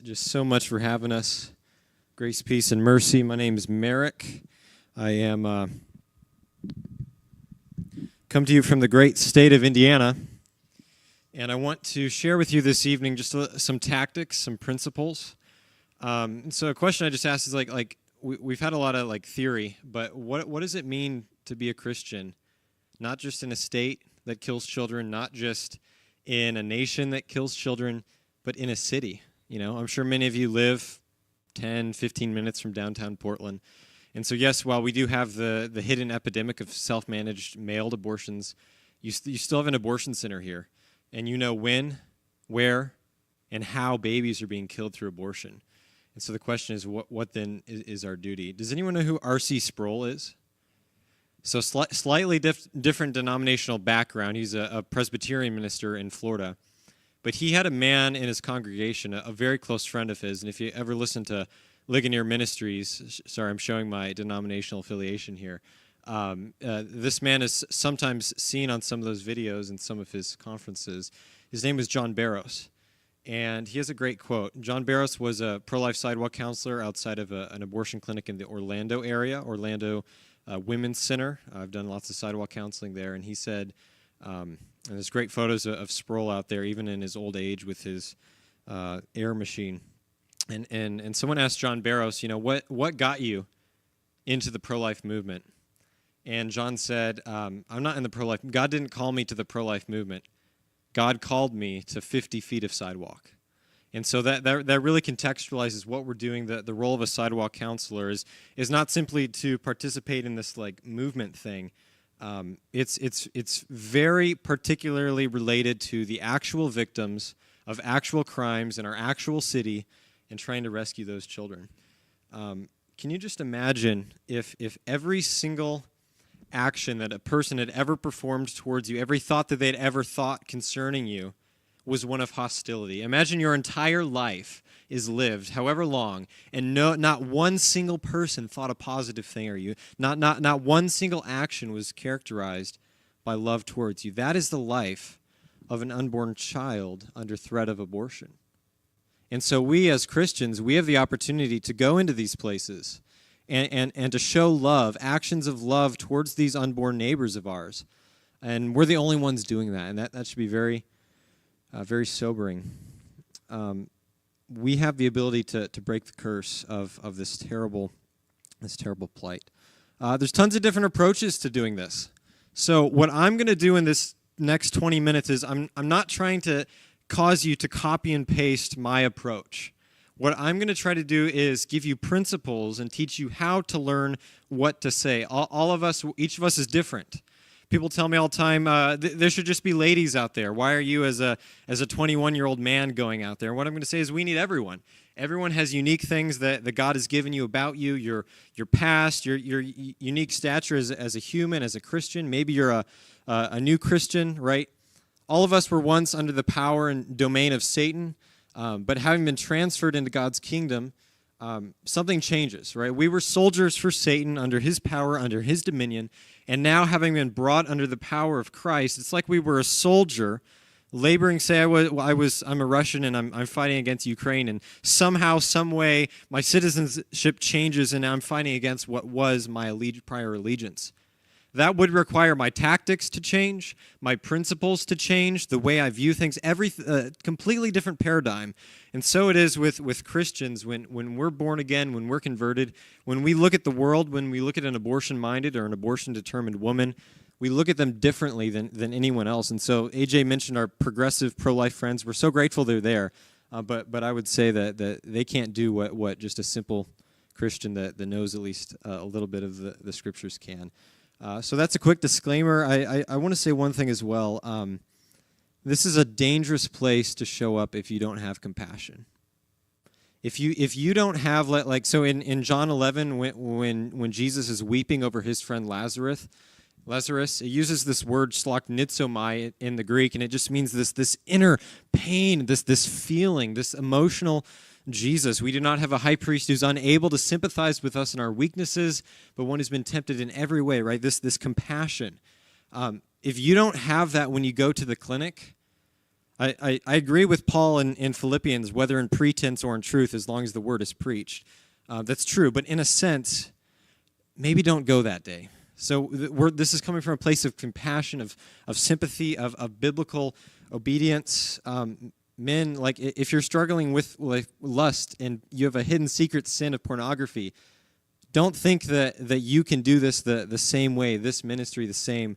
just so much for having us. Grace, peace, and mercy. My name is Merrick. I am come to you from the great state of Indiana, and I want to share with you this evening just some tactics, some principles. So a question I just asked is we've had a lot of theory, but what does it mean to be a Christian? Not just in a state that kills children, not just in a nation that kills children, but in a city. You know, I'm sure many of you live 10, 15 minutes from downtown Portland. And so, yes, while we do have the hidden epidemic of self-managed mailed abortions, you still have an abortion center here. And you know when, where, and how babies are being killed through abortion. And so the question is, what then is our duty? Does anyone know who R.C. Sproul is? So slightly different denominational background. He's a Presbyterian minister in Florida. But he had a man in his congregation, a very close friend of his, and if you ever listen to Ligonier Ministries, sorry, I'm showing my denominational affiliation here, this man is sometimes seen on some of those videos in some of his conferences. His name is John Barros, and he has a great quote. John Barros was a pro-life sidewalk counselor outside of an abortion clinic in the Orlando area, Orlando Women's Center. I've done lots of sidewalk counseling there, and he said, and there's great photos of Sproul out there, even in his old age with his air machine. And someone asked John Barros, you know, what got you into the pro-life movement? And John said, I'm not in the pro-life. God didn't call me to the pro-life movement. God called me to 50 feet of sidewalk. And so that really contextualizes what we're doing. The role of a sidewalk counselor is not simply to participate in this movement thing. It's very particularly related to the actual victims of actual crimes in our actual city and trying to rescue those children. Can you just imagine if every single action that a person had ever performed towards you, every thought that they'd ever thought concerning you, was one of hostility? Imagine your entire life is lived, however long, and not one single person thought a positive thing of you. Not one single action was characterized by love towards you. That is the life of an unborn child under threat of abortion. And so we as Christians, we have the opportunity to go into these places and to show love, actions of love towards these unborn neighbors of ours. And we're the only ones doing that, and that should be very sobering. We have the ability to break the curse of this terrible plight. There's tons of different approaches to doing this. So what I'm going to do in this next 20 minutes is I'm not trying to cause you to copy and paste my approach. What I'm going to try to do is give you principles and teach you how to learn what to say. All of us, each of us is different. People tell me all the time, there should just be ladies out there. Why are you as a 21-year-old man going out there? And what I'm going to say is we need everyone. Everyone has unique things that God has given you about you, your past, your unique stature as a human, as a Christian. Maybe you're a new Christian, right? All of us were once under the power and domain of Satan, but having been transferred into God's kingdom, something changes, right? We were soldiers for Satan under his power, under his dominion, and now having been brought under the power of Christ, it's like we were a soldier laboring. Say I'm a Russian and I'm fighting against Ukraine, and somehow, some way, my citizenship changes, and now I'm fighting against what was my prior allegiance. That would require my tactics to change, my principles to change, the way I view things, completely different paradigm. And so it is with Christians when we're born again, when we're converted, when we look at the world, when we look at an abortion-minded or an abortion-determined woman, we look at them differently than anyone else. And so AJ mentioned our progressive pro-life friends. We're so grateful they're there, but I would say that they can't do what just a simple Christian that knows at least a little bit of the scriptures can. So that's a quick disclaimer. I want to say one thing as well. This is a dangerous place to show up if you don't have compassion. If you don't have so in John 11 when Jesus is weeping over his friend Lazarus, it uses this word sloknitsomai in the Greek, and it just means this inner pain, this feeling, this emotional Jesus. We do not have a high priest who's unable to sympathize with us in our weaknesses, but one who's been tempted in every way, right? This compassion. If you don't have that when you go to the clinic, I agree with Paul in Philippians, whether in pretense or in truth, as long as the word is preached. That's true, but in a sense, maybe don't go that day. So this is coming from a place of compassion, of sympathy, of biblical obedience. Men, like if you're struggling with lust and you have a hidden secret sin of pornography, don't think that you can do this the same way, this ministry the same,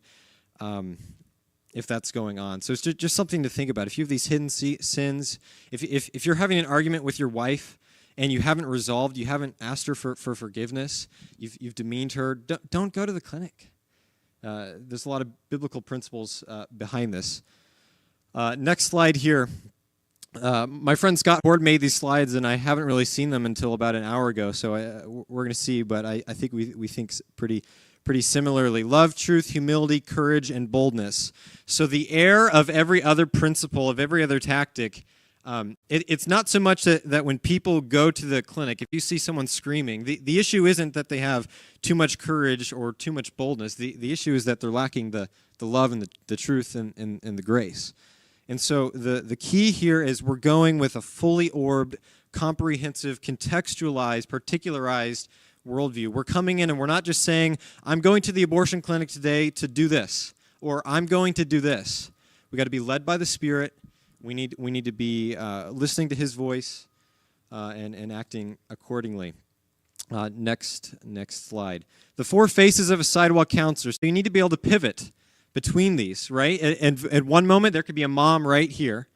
if that's going on. So it's just something to think about. If you have these hidden sins, if you're having an argument with your wife and you haven't resolved, you haven't asked her for forgiveness, you've demeaned her, don't go to the clinic. There's a lot of biblical principles behind this. Next slide here. My friend Scott Ward made these slides, and I haven't really seen them until about an hour ago, so we're going to see, but I think we think pretty similarly. Love, truth, humility, courage, and boldness. So the air of every other principle, of every other tactic, it's not so much that when people go to the clinic, if you see someone screaming, the issue isn't that they have too much courage or too much boldness. The issue is that they're lacking the love and the truth and the grace. And so the key here is we're going with a fully orbed, comprehensive, contextualized, particularized worldview. We're coming in and we're not just saying, I'm going to the abortion clinic today to do this, or I'm going to do this. We got to be led by the Spirit. We need to be listening to His voice and acting accordingly. Next slide. The 4 faces of a sidewalk counselor. So you need to be able to pivot between these, right? And at one moment, there could be a mom right here,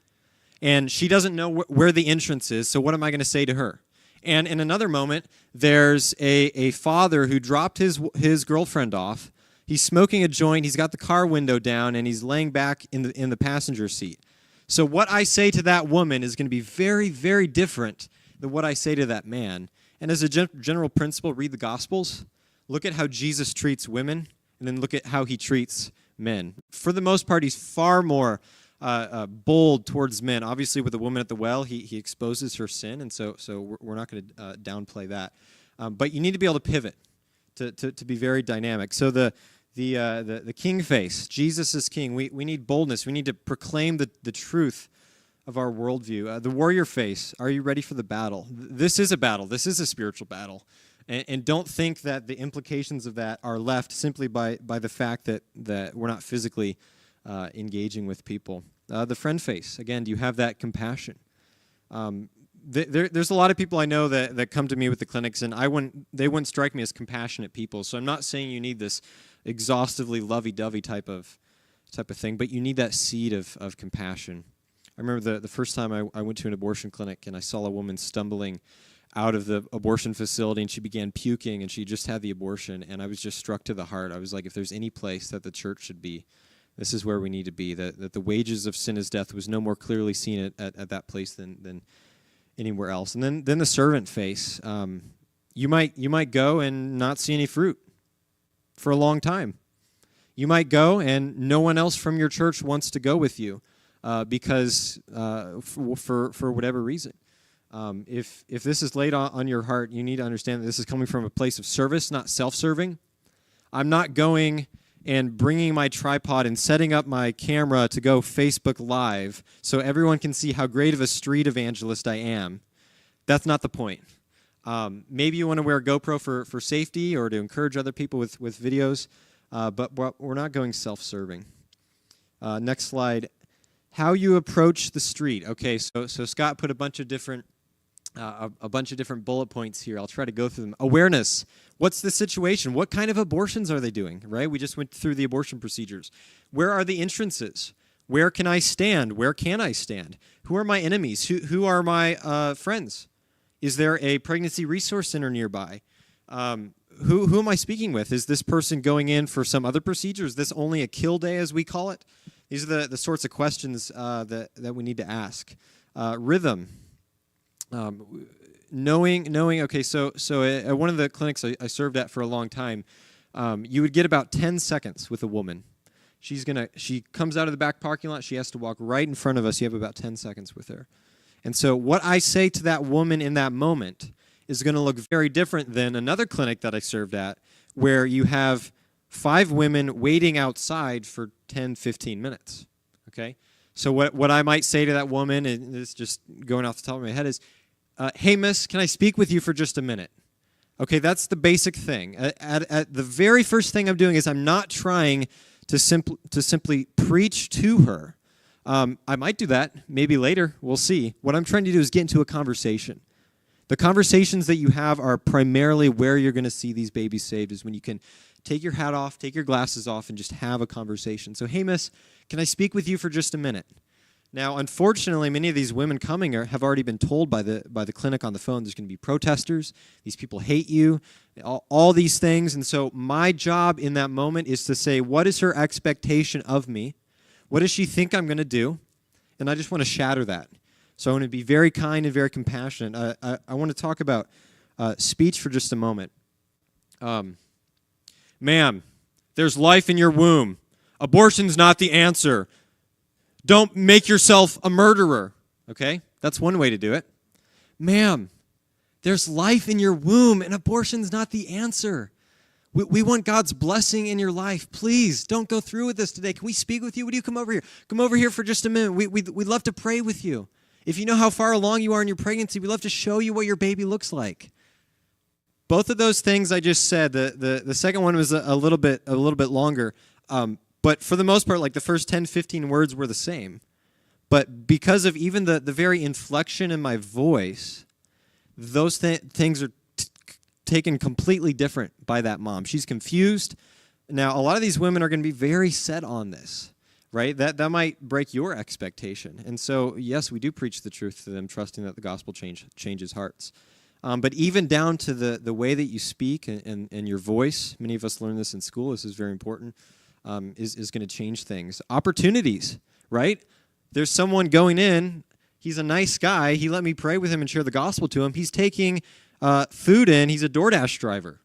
and she doesn't know where the entrance is, so what am I going to say to her? And in another moment, there's a father who dropped his girlfriend off. He's smoking a joint, he's got the car window down, and he's laying back in the passenger seat. So what I say to that woman is going to be very, very different than what I say to that man. And as a general principle, read the Gospels, look at how Jesus treats women, and then look at how He treats men. For the most part, He's far more bold towards men. Obviously, with the woman at the well, he exposes her sin, and so we're not going to downplay that. But you need to be able to pivot to be very dynamic. So the king face, Jesus is king. We need boldness. We need to proclaim the truth of our worldview. The warrior face, are you ready for the battle? This is a battle. This is a spiritual battle. And don't think that the implications of that are left simply by the fact that we're not physically engaging with people. The friend face, again, do you have that compassion? There's a lot of people I know that come to me with the clinics, and they wouldn't strike me as compassionate people. So I'm not saying you need this exhaustively lovey-dovey type of thing, but you need that seed of compassion. I remember the first time I went to an abortion clinic, and I saw a woman stumbling out of the abortion facility, and she began puking, and she just had the abortion, and I was just struck to the heart. I was like, if there's any place that the church should be, this is where we need to be, that the wages of sin is death was no more clearly seen at that place than anywhere else. And then the servant face. You might go and not see any fruit for a long time. You might go and no one else from your church wants to go with you because for whatever reason. If this is laid on your heart, you need to understand that this is coming from a place of service, not self-serving. I'm not going and bringing my tripod and setting up my camera to go Facebook Live so everyone can see how great of a street evangelist I am. That's not the point. Maybe you want to wear a GoPro for safety or to encourage other people with videos, but we're not going self-serving. Next slide. How you approach the street. Okay, so Scott put a bunch of different bullet points here. I'll try to go through them. Awareness. What's the situation? What kind of abortions are they doing, right? We just went through the abortion procedures. Where are the entrances? Where can I stand? Where can I stand? Who are my enemies? Who are my friends? Is there a pregnancy resource center nearby? Who am I speaking with? Is this person going in for some other procedure? Is this only a kill day, as we call it? These are the sorts of questions that we need to ask. Rhythm. Knowing. Okay, so at one of the clinics I served at for a long time, you would get about 10 seconds with a woman. She comes out of the back parking lot. She has to walk right in front of us. You have about 10 seconds with her. And so what I say to that woman in that moment is going to look very different than another clinic that I served at, where you have 5 women waiting outside for 10, 15 minutes. Okay? So what I might say to that woman, and it's just going off the top of my head, is, hey, miss, can I speak with you for just a minute? Okay, that's the basic thing. At the very first thing I'm doing is I'm not trying to simply preach to her. I might do that, maybe later, we'll see. What I'm trying to do is get into a conversation. The conversations that you have are primarily where you're going to see these babies saved, is when you can take your hat off, take your glasses off, and just have a conversation. So, hey, miss, can I speak with you for just a minute? Now, unfortunately, many of these women coming have already been told by the clinic on the phone there's going to be protesters, these people hate you, all these things. And so my job in that moment is to say, what is her expectation of me? What does she think I'm going to do? And I just want to shatter that. So I want to be very kind and very compassionate. I want to talk about speech for just a moment. Ma'am, there's life in your womb. Abortion's not the answer. Don't make yourself a murderer. Okay? That's one way to do it. Ma'am, there's life in your womb, and abortion's not the answer. We want God's blessing in your life. Please, don't go through with this today. Can we speak with you? Would you come over here? Come over here for just a minute. We'd love to pray with you. If you know how far along you are in your pregnancy, we'd love to show you what your baby looks like. Both of those things I just said, the second one was a little bit longer, but for the most part, like the first 10, 15 words were the same. But because of even the very inflection in my voice, those things are taken completely different by that mom. She's confused. Now, a lot of these women are going to be very set on this, right? That might break your expectation. And so, yes, we do preach the truth to them, trusting that the gospel changes hearts. But even down to the way that you speak and your voice, many of us learn this in school, this is very important, is going to change things. Opportunities, right? There's someone going in, he's a nice guy, he let me pray with him and share the gospel to him. He's taking food in, he's a DoorDash driver.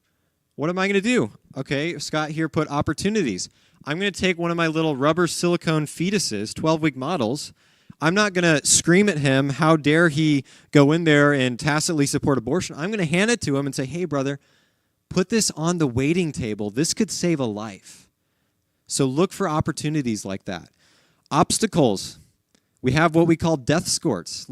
What am I going to do? Okay, Scott here put opportunities. I'm going to take one of my little rubber silicone fetuses, 12-week models. I'm not going to scream at him, how dare he go in there and tacitly support abortion. I'm going to hand it to him and say, hey, brother, put this on the waiting table. This could save a life. So look for opportunities like that. Obstacles. We have what we call death escorts.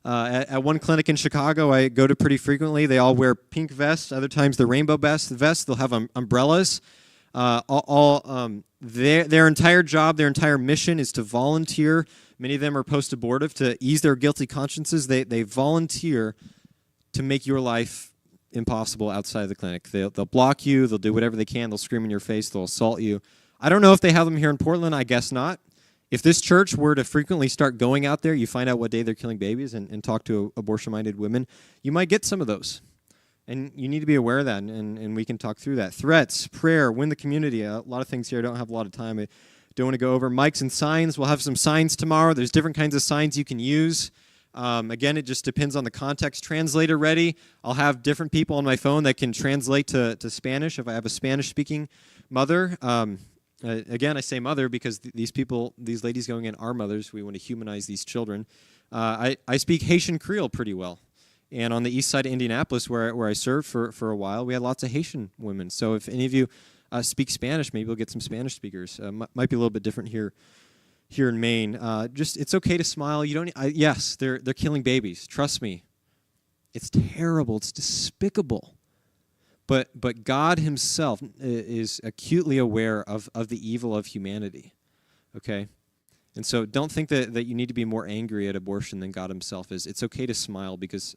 At one clinic in Chicago I go to pretty frequently, they all wear pink vests. Other times they're rainbow vests. They'll have umbrellas. Their entire job, their entire mission is to volunteer. Many of them are post-abortive to ease their guilty consciences. They volunteer to make your life impossible outside of the clinic. They'll block you. They'll do whatever they can. They'll scream in your face. They'll assault you. I don't know if they have them here in Portland. I guess not. If this church were to frequently start going out there, you find out what day they're killing babies and talk to abortion-minded women, you might get some of those. And you need to be aware of that, and we can talk through that. Threats, prayer, win the community. A lot of things here. I don't have a lot of time. I don't want to go over. Mics and signs. We'll have some signs tomorrow. There's different kinds of signs you can use. Again, it just depends on the context. Translator ready. I'll have different people on my phone that can translate to Spanish if I have a Spanish-speaking mother. Again, I say mother because these ladies going in are mothers. We want to humanize these children. I speak Haitian Creole pretty well. And on the east side of Indianapolis, where I served for a while, we had lots of Haitian women. So if any of you speak Spanish, maybe we'll get some Spanish speakers. Might be a little bit different here in Maine. Just it's okay to smile. You don't. Yes, they're killing babies. Trust me, it's terrible. It's despicable. But God Himself is acutely aware of the evil of humanity. Okay. And so don't think that you need to be more angry at abortion than God Himself is. It's okay to smile because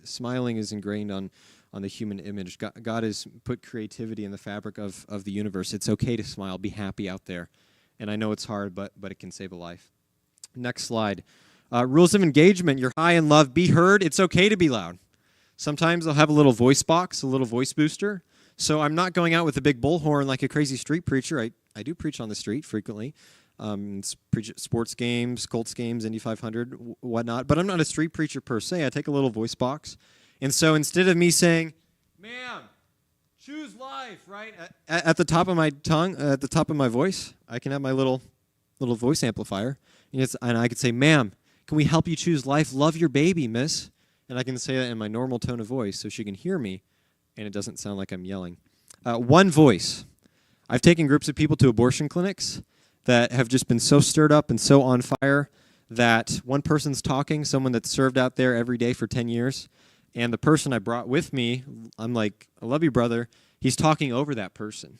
smiling is ingrained on the human image. God has put creativity in the fabric of the universe. It's okay to smile. Be happy out there. And I know it's hard, but it can save a life. Next slide. Rules of engagement. You're high in love. Be heard. It's okay to be loud. Sometimes I'll have a little voice box, a little voice booster. So I'm not going out with a big bullhorn like a crazy street preacher. I do preach on the street frequently. Preach at sports games, Colts games, Indy 500, whatnot. But I'm not a street preacher per se. I take a little voice box. And so instead of me saying, ma'am, choose life, right, at the top of my tongue, at the top of my voice, I can have my little voice amplifier. And I could say, ma'am, can we help you choose life? Love your baby, miss. And I can say that in my normal tone of voice so she can hear me and it doesn't sound like I'm yelling. One voice. I've taken groups of people to abortion clinics. that have just been so stirred up and so on fire that one person's talking, someone that's served out there every day for 10 years, and the person I brought with me, I'm like, I love you, brother, he's talking over that person.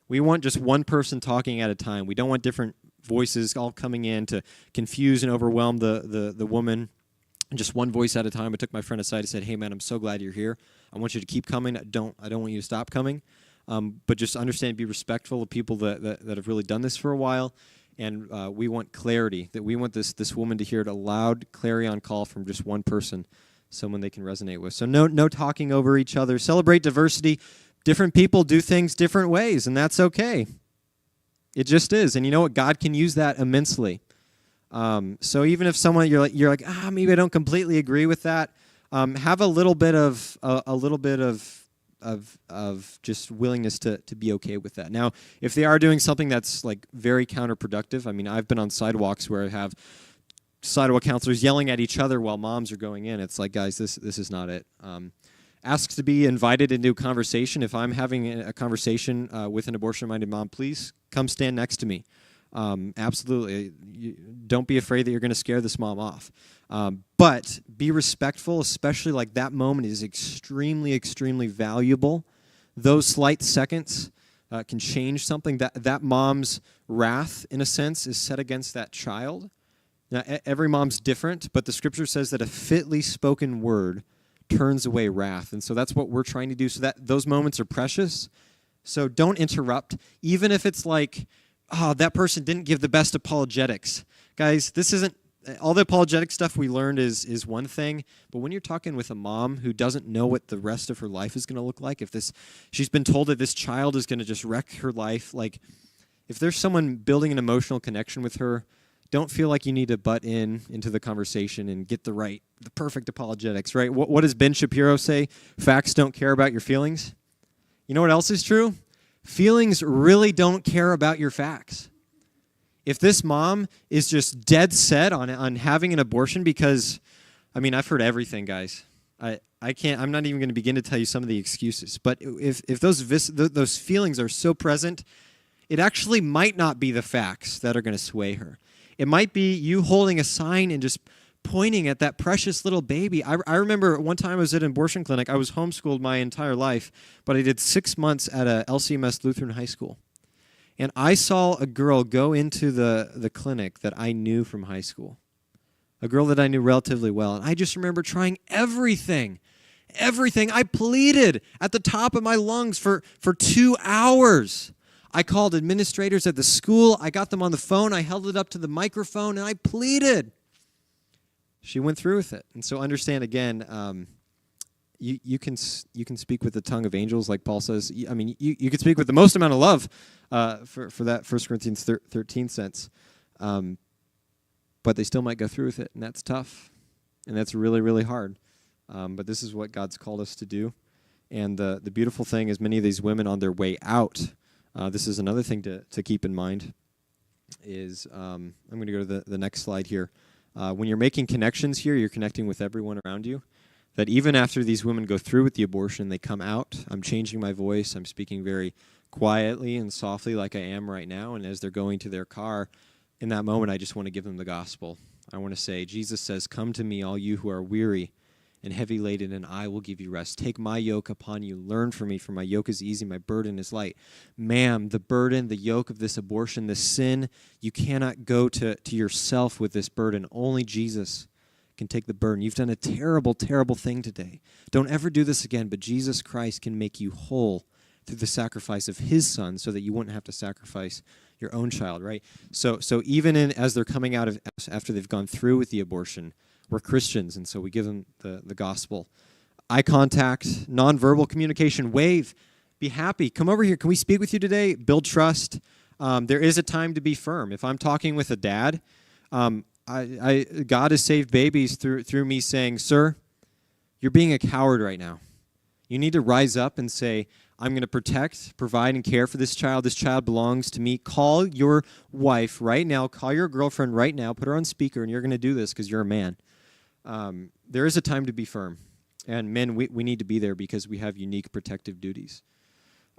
We want just one person talking at a time. We don't want different voices all coming in to confuse and overwhelm the woman. Just one voice at a time. I took my friend aside and said, hey, man, I'm so glad you're here. I want you to keep coming. I don't want you to stop coming. But just understand, be respectful of people that have really done this for a while. And we want clarity, that we want this woman to hear a loud clarion call from just one person, someone they can resonate with. So no talking over each other. Celebrate diversity. Different people do things different ways, and that's okay. It just is. And you know what? God can use that immensely. So even if someone you're like maybe I don't completely agree with that, have a little bit of just willingness to be okay with that. Now, if they are doing something that's like very counterproductive, I mean, I've been on sidewalks where I have sidewalk counselors yelling at each other while moms are going in. It's like, guys, this is not it. Ask to be invited into a conversation. If I'm having a conversation with an abortion-minded mom, please come stand next to me. Absolutely. Don't be afraid that you're going to scare this mom off. But be respectful, especially like that moment is extremely, extremely valuable. Those slight seconds can change something. That mom's wrath, in a sense, is set against that child. Now, every mom's different, but the scripture says that a fitly spoken word turns away wrath. And so that's what we're trying to do. So that those moments are precious. So don't interrupt, even if it's like, oh, that person didn't give the best apologetics. Guys, this isn't, all the apologetic stuff we learned is one thing, but when you're talking with a mom who doesn't know what the rest of her life is going to look like, she's been told that this child is going to just wreck her life, like, if there's someone building an emotional connection with her, don't feel like you need to butt into the conversation and get the perfect apologetics, right? What does Ben Shapiro say? Facts don't care about your feelings. You know what else is true? Feelings really don't care about your facts. If this mom is just dead set on having an abortion because, I mean, I've heard everything, guys. I'm not even going to begin to tell you some of the excuses. But if those feelings are so present, it actually might not be the facts that are going to sway her. It might be you holding a sign and just pointing at that precious little baby. I remember one time I was at an abortion clinic. I was homeschooled my entire life, but I did 6 months at a LCMS Lutheran high school. And I saw a girl go into the clinic that I knew from high school, a girl that I knew relatively well. And I just remember trying everything. I pleaded at the top of my lungs for 2 hours. I called administrators at the school. I got them on the phone. I held it up to the microphone, and I pleaded. She went through with it. And so understand, again, you can speak with the tongue of angels, like Paul says. I mean, you can speak with the most amount of love for that 1 Corinthians 13 sense. But they still might go through with it, and that's tough. And that's really, really hard. But this is what God's called us to do. And the beautiful thing is many of these women on their way out, this is another thing to keep in mind, is I'm going to go to the next slide here. When you're making connections here, you're connecting with everyone around you. That even after these women go through with the abortion, they come out. I'm changing my voice. I'm speaking very quietly and softly like I am right now. And as they're going to their car, in that moment, I just want to give them the gospel. I want to say, Jesus says, come to me, all you who are weary and heavy laden, and I will give you rest. Take my yoke upon you. Learn from me, for my yoke is easy, my burden is light. Ma'am, the burden, the yoke of this abortion, this sin, you cannot go to yourself with this burden. Only Jesus can take the burden. You've done a terrible, terrible thing today. Don't ever do this again, but Jesus Christ can make you whole through the sacrifice of his son so that you wouldn't have to sacrifice your own child, right? So even as they're coming out of, after they've gone through with the abortion, we're Christians, and so we give them the gospel. Eye contact, nonverbal communication, wave, be happy. Come over here. Can we speak with you today? Build trust. There is a time to be firm. If I'm talking with a dad, God has saved babies through me saying, sir, you're being a coward right now. You need to rise up and say, I'm going to protect, provide, and care for this child. This child belongs to me. Call your wife right now. Call your girlfriend right now. Put her on speaker, and you're going to do this because you're a man. There is a time to be firm. And men, we need to be there because we have unique protective duties.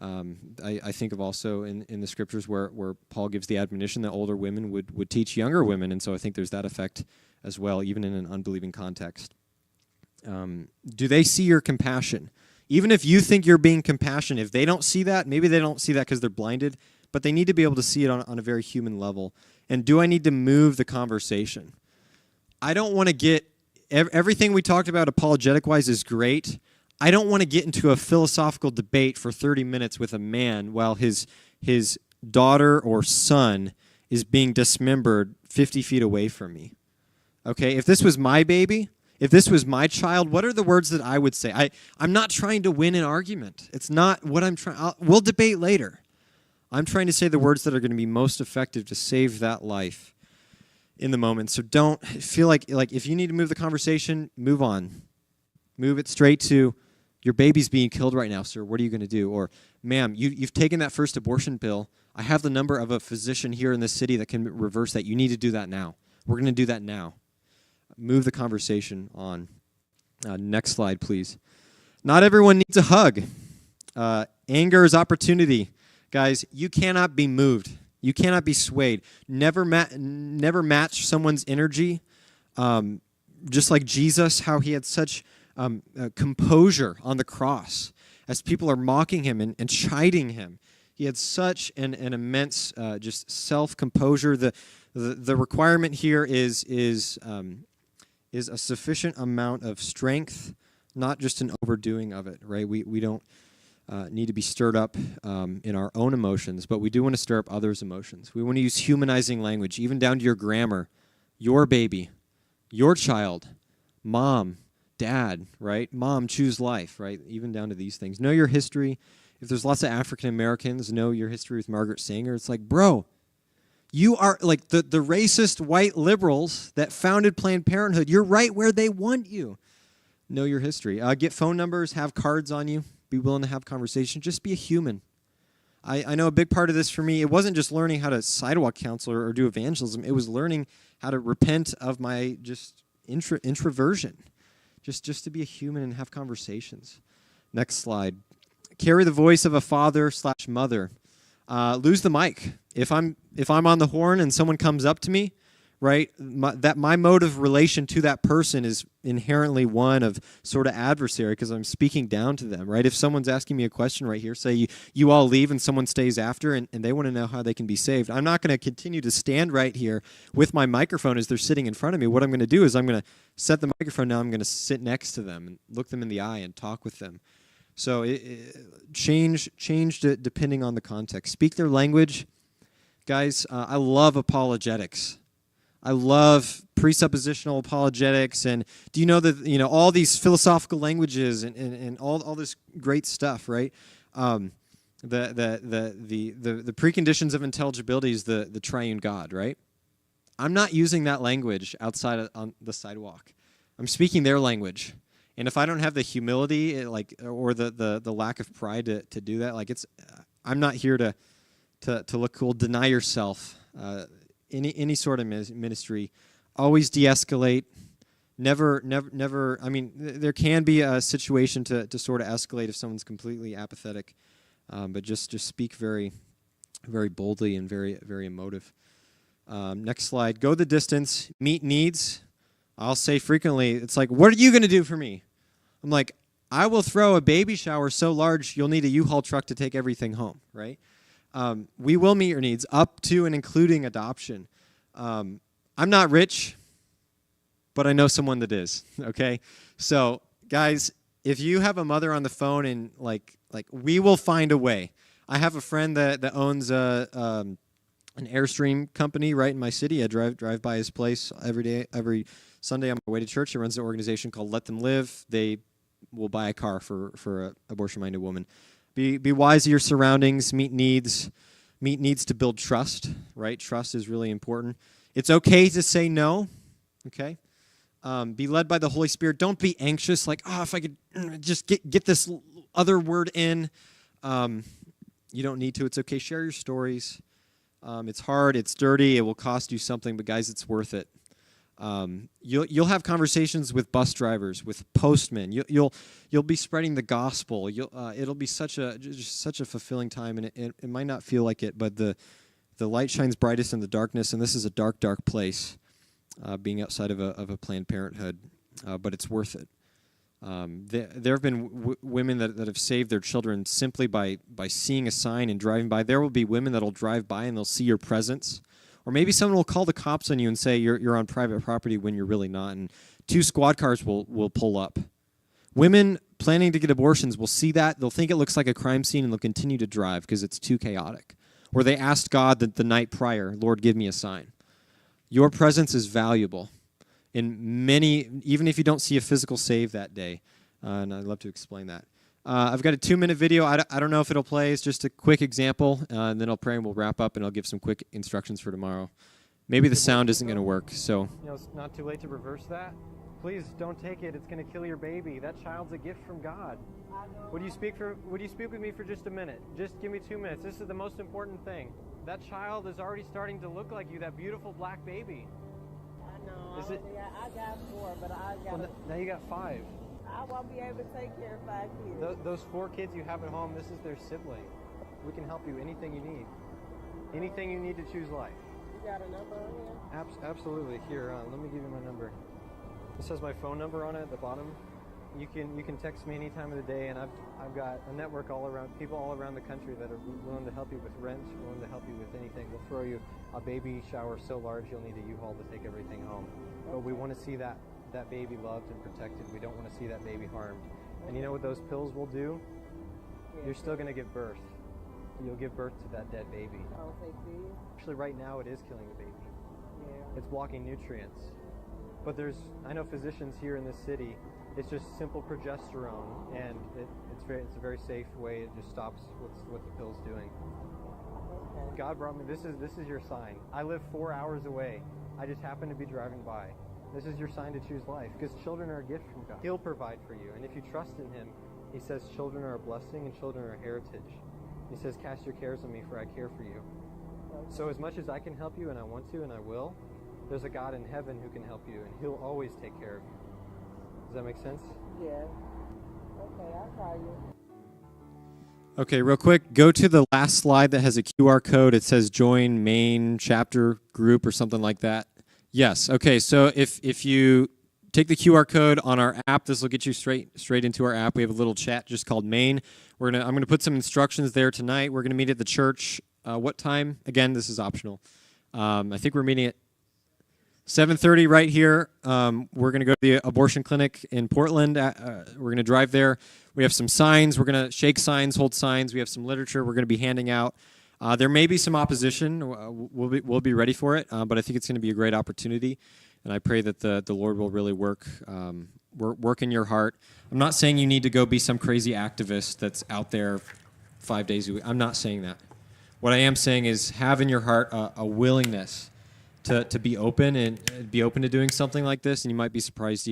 I think of also in the scriptures where Paul gives the admonition that older women would teach younger women, and so I think there's that effect as well, even in an unbelieving context. Do they see your compassion? Even if you think you're being compassionate, if they don't see that, maybe they don't see that because they're blinded, but they need to be able to see it on a very human level. And do I need to move the conversation? I don't want to get, everything we talked about apologetic-wise is great. I don't want to get into a philosophical debate for 30 minutes with a man while his daughter or son is being dismembered 50 feet away from me. Okay, if this was my baby, if this was my child, what are the words that I would say? I'm not trying to win an argument. It's not what I'm trying. We'll debate later. I'm trying to say the words that are going to be most effective to save that life in the moment. So don't feel like if you need to move the conversation, move on. Move it straight to, your baby's being killed right now, sir. What are you going to do? Or, ma'am, you've taken that first abortion pill. I have the number of a physician here in this city that can reverse that. You need to do that now. We're going to do that now. Move the conversation on. Next slide, please. Not everyone needs a hug. Anger is opportunity. Guys, you cannot be moved. You cannot be swayed. Never match someone's energy. Just like Jesus, how he had such composure on the cross as people are mocking him and chiding him. He had such an immense just self-composure. The requirement here is a sufficient amount of strength, not just an overdoing of it, right? We don't need to be stirred up in our own emotions, but we do want to stir up others' emotions. We want to use humanizing language, even down to your grammar, your baby, your child, mom, dad, right? Mom, choose life, right? Even down to these things. Know your history. If there's lots of African Americans, know your history with Margaret Sanger. It's like, bro, you are like the racist white liberals that founded Planned Parenthood. You're right where they want you. Know your history. Get phone numbers, have cards on you. Be willing to have conversation. Just be a human. I know a big part of this for me, it wasn't just learning how to sidewalk counsel or do evangelism. It was learning how to repent of my just introversion. Just to be a human and have conversations. Next slide. Carry the voice of a father/mother. Lose the mic. If I'm on the horn and someone comes up to me, right, my mode of relation to that person is inherently one of sort of adversary because I'm speaking down to them, right? If someone's asking me a question right here, say you all leave and someone stays after and they want to know how they can be saved, I'm not going to continue to stand right here with my microphone as they're sitting in front of me. What I'm going to do is I'm going to set the microphone down, I'm going to sit next to them and look them in the eye and talk with them. So change depending on the context. Speak their language. Guys, I love apologetics. I love presuppositional apologetics, and do you know that all these philosophical languages and all this great stuff, right? The preconditions of intelligibility is the triune God, right? I'm not using that language outside on the sidewalk. I'm speaking their language, and if I don't have the humility, or the lack of pride to do that, I'm not here to look cool. Deny yourself. Any sort of ministry, always de-escalate. Never. I mean, there can be a situation to sort of escalate if someone's completely apathetic, but just speak very, very boldly and very, very emotive. Next slide. Go the distance. Meet needs. I'll say frequently, it's like, what are you going to do for me? I'm like, I will throw a baby shower so large you'll need a U-Haul truck to take everything home, right? We will meet your needs up to and including adoption. I'm not rich, but I know someone that is, okay? So, guys, if you have a mother on the phone and, we will find a way. I have a friend that owns an Airstream company right in my city. I drive by his place every Sunday on my way to church. He runs an organization called Let Them Live. They will buy a car for an abortion-minded woman. Be wise of your surroundings, meet needs to build trust, right? Trust is really important. It's okay to say no, okay? Be led by the Holy Spirit. Don't be anxious, if I could just get this other word in. You don't need to. It's okay. Share your stories. It's hard. It's dirty. It will cost you something, but guys, it's worth it. You'll have conversations with bus drivers, with postmen. You'll be spreading the gospel. It'll be such a fulfilling time, and it might not feel like it, but the light shines brightest in the darkness, and this is a dark, dark place, being outside of a Planned Parenthood, but it's worth it. There have been women that have saved their children simply by seeing a sign and driving by. There will be women that will drive by and they'll see your presence. Or maybe someone will call the cops on you and say you're on private property when you're really not, and 2 squad cars will pull up. Women planning to get abortions will see that. They'll think it looks like a crime scene, and they'll continue to drive because it's too chaotic. Or they asked God the night prior, Lord, give me a sign. Your presence is valuable. In many, even if you don't see a physical save that day. And I'd love to explain that. I've got a 2-minute video. I don't know if it'll play. It's just a quick example, and then I'll pray and we'll wrap up, and I'll give some quick instructions for tomorrow. Maybe the sound isn't going to work, so. It's not too late to reverse that. Please don't take it. It's going to kill your baby. That child's a gift from God. Would you speak with me for just a minute? Just give me 2 minutes. This is the most important thing. That child is already starting to look like you, that beautiful black baby. No, I got 4, but I got... Well, now you got 5. I won't be able to take care of 5 kids. Those 4 kids you have at home, this is their sibling. We can help you anything you need. Anything you need to choose life. You got a number on here? Absolutely. Here, let me give you my number. This has my phone number on it at the bottom. You can text me any time of the day, and I've got a network people all around the country that are willing to help you with rent, willing to help you with anything. We'll throw you a baby shower so large you'll need a U-Haul to take everything home. But we want to see that baby loved and protected. We don't want to see that baby harmed. And you know what those pills will do? You're still going to give birth. You'll give birth to that dead baby. Actually, right now it is killing the baby. It's blocking nutrients. But I know physicians here in this city. It's just simple progesterone, and it's a very safe way. It just stops what the pill's doing. God brought me. This is your sign. I live 4 hours away. I just happen to be driving by. This is your sign to choose life, because children are a gift from God. He'll provide for you, and if you trust in Him, He says children are a blessing and children are a heritage. He says, "Cast your cares on me, for I care for you." So as much as I can help you, and I want to, and I will, there's a God in heaven who can help you, and He'll always take care of you. Does that make sense? Yeah. Okay, I'll call you. Okay, real quick, go to the last slide that has a QR code. It says join main chapter group or something like that. Yes. Okay, so if you take the QR code on our app, this will get you straight into our app. We have a little chat just called Main. I'm gonna put some instructions there tonight. We're gonna meet at the church. What time? Again, this is optional. I think we're meeting at 7:30 right here. We're going to go to the abortion clinic in Portland. We're going to drive there. We have some signs. We're going to shake signs, hold signs. We have some literature we're going to be handing out. There may be some opposition. We'll be ready for it, but I think it's going to be a great opportunity, and I pray that the Lord will really work in your heart. I'm not saying you need to go be some crazy activist that's out there 5 days a week. I'm not saying that. What I am saying is have in your heart a willingness to be open and be open to doing something like this, and you might be surprised